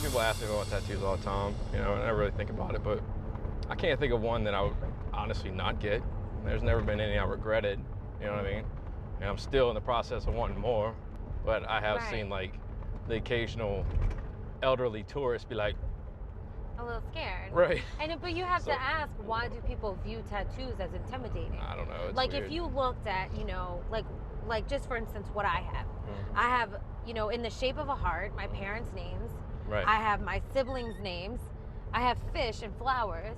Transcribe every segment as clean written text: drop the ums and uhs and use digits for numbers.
people ask me about tattoos all the time, you know, and I really think about it, but I can't think of one that I would honestly not get. There's never been any I regretted, you know what I mean? And I'm still in the process of wanting more, but I have seen like the occasional elderly tourist be like, a little scared. right. But you have to ask, why do people view tattoos as intimidating? I don't know. It's like weird. If you looked at, you know, like just for instance, what I have. I have, you know, in the shape of a heart, my parents' names. Right. I have my siblings' names. I have fish and flowers.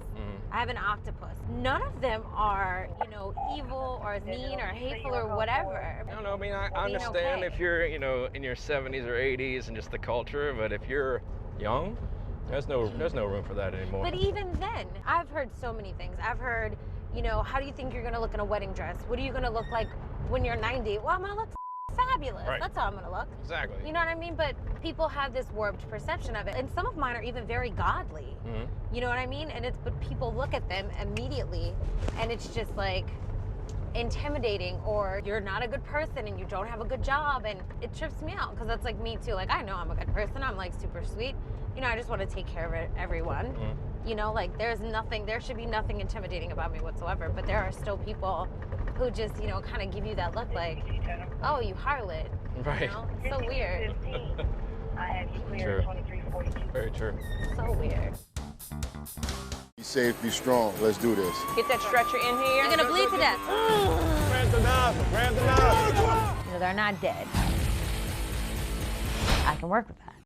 I have an octopus. None of them are, you know, evil or mean or hateful or whatever. I don't know. I mean, I understand if you're, you know, in your 70s or 80s and just the culture, but if you're young, there's no room for that anymore. But even then, I've heard so many things. I've heard, you know, how do you think you're gonna look in a wedding dress? What are you gonna look like when you're 90? Well, I'm gonna look fabulous. Right. That's how I'm gonna look. Exactly. You know what I mean? But people have this warped perception of it, and some of mine are even very godly. You know what I mean? But people look at them immediately, and it's just like intimidating, or you're not a good person and you don't have a good job, and it trips me out because that's like me too. Like, I know I'm a good person. I'm like super sweet. You know, I just want to take care of everyone. You know, like there should be nothing intimidating about me whatsoever. But there are still people who just, you know, kind of give you that look like, oh, you harlot. Right. You know? It's so weird. True. Very true. So weird. Be safe, be strong. Let's do this. Get that stretcher in here. You're gonna bleed to death. Grab the knife. Grab the knife. You know, they're not dead. I can work with that.